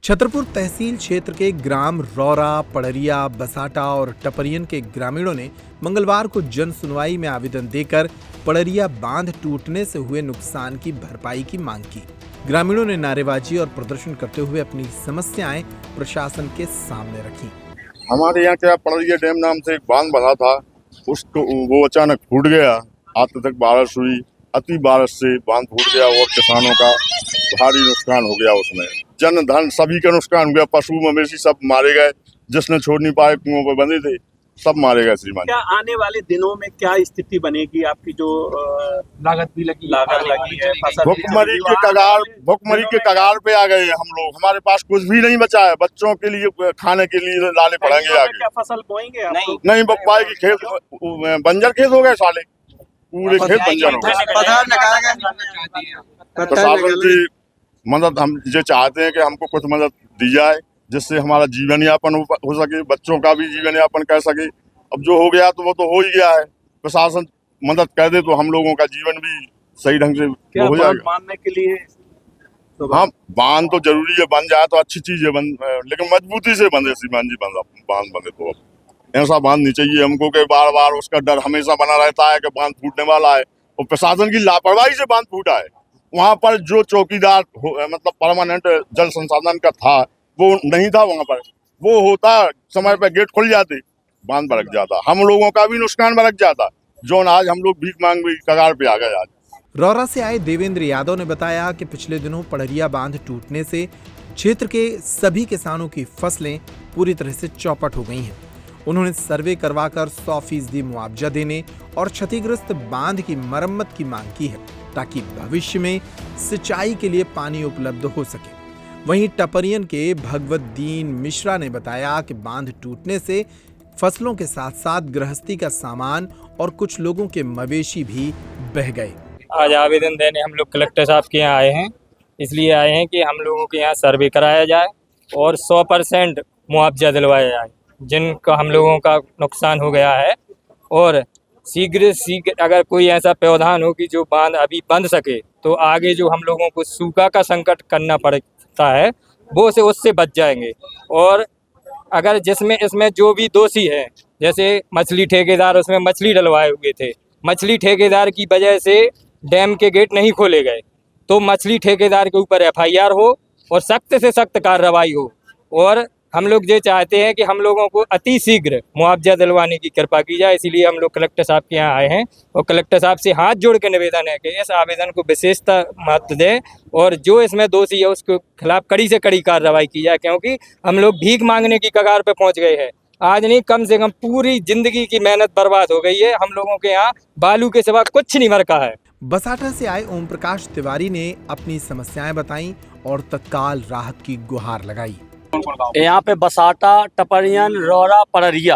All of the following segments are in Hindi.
छतरपुर तहसील क्षेत्र के ग्राम रौरा, पड़रिया, बसाटा और टपरियन के ग्रामीणों ने मंगलवार को जन सुनवाई में आवेदन देकर पड़रिया बांध टूटने से हुए नुकसान की भरपाई की मांग की। ग्रामीणों ने नारेबाजी और प्रदर्शन करते हुए अपनी समस्याएं प्रशासन के सामने रखी। हमारे यहाँ क्या पड़रिया डैम नाम से एक बांध बना था, उसको वो अचानक फूट गया। अत्यधिक बारिश हुई, अति बारिश से बांध फूट गया और किसानों का भारी नुकसान हो गया। उसमें जन धन सभी का नुकसान हो गया। पशु मवेशी सब मारे गए, जिसने छोड़ नहीं पाए कुओं पर बंधे थे सब मारे गए। श्रीमान, क्या आने वाले दिनों में क्या स्थिति बनेगी? आपकी जो लागत लगी है, फसल भुखमरी के कगार पे आ गए हैं हम लोग। हमारे पास कुछ भी नहीं बचा है, बच्चों के लिए खाने के लिए लाने पड़ेंगे आगे। क्या फसल बोएंगे आप? नहीं बो पाएगी, खेत बंजर खेत हो गए साले, पूरे खेत बंजर हो गए। प्रशासन की मदद हम ये चाहते हैं कि हमको कुछ मदद दी जाए, जिससे हमारा जीवन यापन हो सके, बच्चों का भी जीवन यापन कर सके। अब जो हो गया तो वो तो हो ही गया है। प्रशासन मदद कर दे तो हम लोगों का जीवन भी सही ढंग से हो जाएगा। बांधने के लिए तो हाँ, बांध तो जरूरी है, बन जाए तो अच्छी चीज है, लेकिन मजबूती से बंधे। श्रीमान जी, बांध बंधे तो अब ऐसा बांध नहीं चाहिए हमको कि बार बार उसका डर हमेशा बना रहता है कि बांध फूटने वाला है। और प्रशासन की लापरवाही से बांध फूटा है। वहाँ पर जो चौकीदार मतलब परमानेंट जल संसाधन का था वो नहीं था वहाँ पर। वो होता समय पर गेट खुल जाते, बांध भड़क जाता, हम लोगों का भी नुकसान भड़क जाता। जो आज हम लोग भीख मांग भी कगार पे आ गए। आज रौरा से आए देवेंद्र यादव ने बताया कि पिछले दिनों पड़रिया बांध टूटने से क्षेत्र के सभी किसानों की फसलें पूरी तरह से चौपट हो गई हैं। उन्होंने सर्वे करवाकर 100% मुआवजा देने और क्षतिग्रस्त बांध की मरम्मत की मांग की है, ताकि भविष्य में सिंचाई के लिए पानी उपलब्ध हो सके। वहीं टपरियन के भगवतदीन मिश्रा ने बताया कि बांध टूटने से फसलों के साथ साथ गृहस्थी का सामान और कुछ लोगों के मवेशी भी बह गए। आज आवेदन देने हम लोग कलेक्टर साहब के यहाँ आए हैं। इसलिए आए हैं कि हम लोगों के यहाँ सर्वे कराया जाए और 100% मुआवजा दिलवाया जाए जिनका हम लोगों का नुकसान हो गया है। और शीघ्र अगर कोई ऐसा प्रावधान हो कि जो बांध अभी बंद सके, तो आगे जो हम लोगों को सूखा का संकट करना पड़ता है वो से उससे बच जाएंगे। और अगर इसमें जो भी दोषी है, जैसे मछली ठेकेदार, उसमें मछली डलवाए हुए थे, मछली ठेकेदार की वजह से डैम के गेट नहीं खोले गए, तो मछली ठेकेदार के ऊपर FIR हो और सख्त से सख्त कार्रवाई हो। और हम लोग ये चाहते हैं कि हम लोगों को अति शीघ्र मुआवजा दिलवाने की कृपा की जाए। इसीलिए हम लोग कलेक्टर साहब के यहाँ आए हैं और कलेक्टर साहब से हाथ जोड़ के निवेदन है कि इस आवेदन को विशेषता महत्व दें और जो इसमें दोषी है उसके खिलाफ कड़ी से कड़ी कार्रवाई की जाए, क्योंकि हम लोग भीख मांगने की कगार पर पहुँच गए हैं। आज नहीं, कम से कम पूरी जिंदगी की मेहनत बर्बाद हो गई है। हम लोगों के यहाँ बालू के सिवा कुछ नहीं मरका है। बसाटा से आए ओम प्रकाश तिवारी ने अपनी समस्याएं बताई और तत्काल राहत की गुहार लगाई। यहाँ पे बसाटा, टपरियन, रौरा, पड़रिया,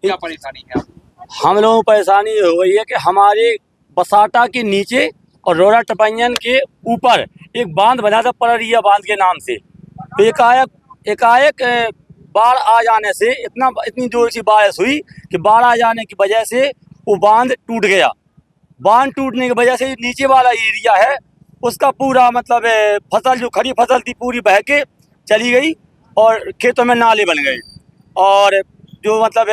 क्या परेशानी है? हम लोगों को परेशानी ये हो रही है कि हमारे बसाटा के नीचे और रौरा टपरियन के ऊपर एक बांध बना था पड़रिया बांध के नाम से। तो एकाएक बाढ़ आ जाने से इतनी जोर की बारिश हुई कि बाढ़ आ जाने की वजह से वो बांध टूट गया। बांध टूटने की वजह से नीचे वाला एरिया है उसका पूरा मतलब फसल, जो खड़ी फसल थी, पूरी बह के चली गई और खेतों में नाले बन गए। और जो मतलब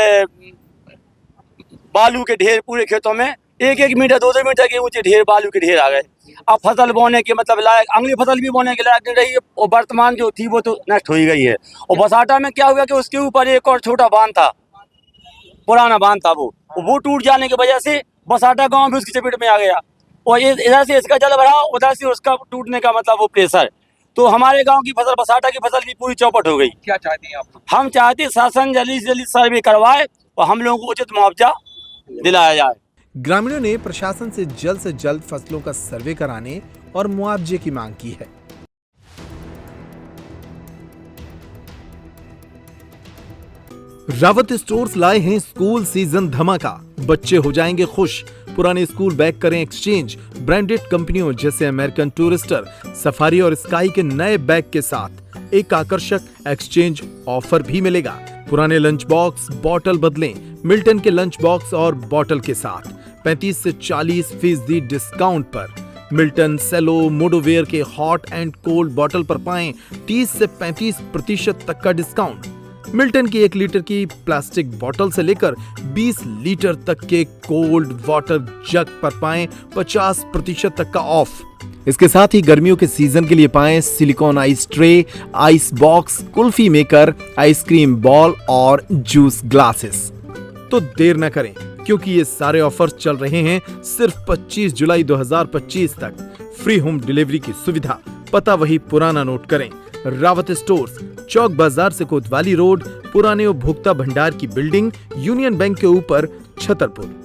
बालू के ढेर पूरे खेतों में 1-1 मीटर 2-2 मीटर के ऊंचे ढेर बालू के ढेर आ गए। अब फसल बोने के मतलब लायक, अगली फसल भी बोने के लायक नहीं रही है और वर्तमान जो थी वो तो नष्ट हो ही गई है। और बसाटा में क्या हुआ कि उसके ऊपर एक और छोटा बांध था, पुराना बांध था, वो टूट जाने की वजह से बसाटा गाँव भी उसकी चपेट में आ गया। और इधर से इसका जल भरा, उधर से उसका टूटने का मतलब वो प्रेशर, तो हमारे गांव की फसल, बसाटा की फसल भी पूरी चौपट हो गई। क्या चाहते हैं आप? हम चाहते हैं शासन जल्दी से जल्दी सर्वे करवाए और हम लोगों को उचित मुआवजा दिलाया जाए। ग्रामीणों ने प्रशासन से जल्द फसलों का सर्वे कराने और मुआवजे की मांग की है। रावत स्टोर्स लाए हैं स्कूल सीजन धमाका। बच्चे हो जाएंगे खुश। पुराने स्कूल बैग करें एक्सचेंज। ब्रांडेड कंपनियों जैसे अमेरिकन टूरिस्टर, सफारी और स्काई के नए बैग के साथ एक आकर्षक एक्सचेंज ऑफर भी मिलेगा। पुराने लंच बॉक्स, बॉटल बदलें मिल्टन के लंच बॉक्स और बॉटल के साथ 35 से 40% डिस्काउंट पर। मिल्टन, सेलो, मोडोवेयर के हॉट एंड कोल्ड बॉटल पर पाएं 30 से 35% तक का डिस्काउंट। मिल्टन की 1 लीटर की प्लास्टिक बोतल से लेकर 20 लीटर तक के कोल्ड वाटर जग पर पाएं 50% तक का ऑफ। इसके साथ ही गर्मियों के सीजन के लिए पाएं silicon ice tray, ice box, kulfi maker, ice cream ball और जूस ग्लासेस। तो देर न करें, क्योंकि ये सारे ऑफर्स चल रहे हैं सिर्फ 25 जुलाई 2025 तक। फ्री होम डिलीवरी की सुविधा। पता वही पुराना नोट करें, रावत स्टोर्स, चौक बाजार से कोतवाली रोड, पुराने उपभोक्ता भंडार की बिल्डिंग, यूनियन बैंक के ऊपर, छतरपुर।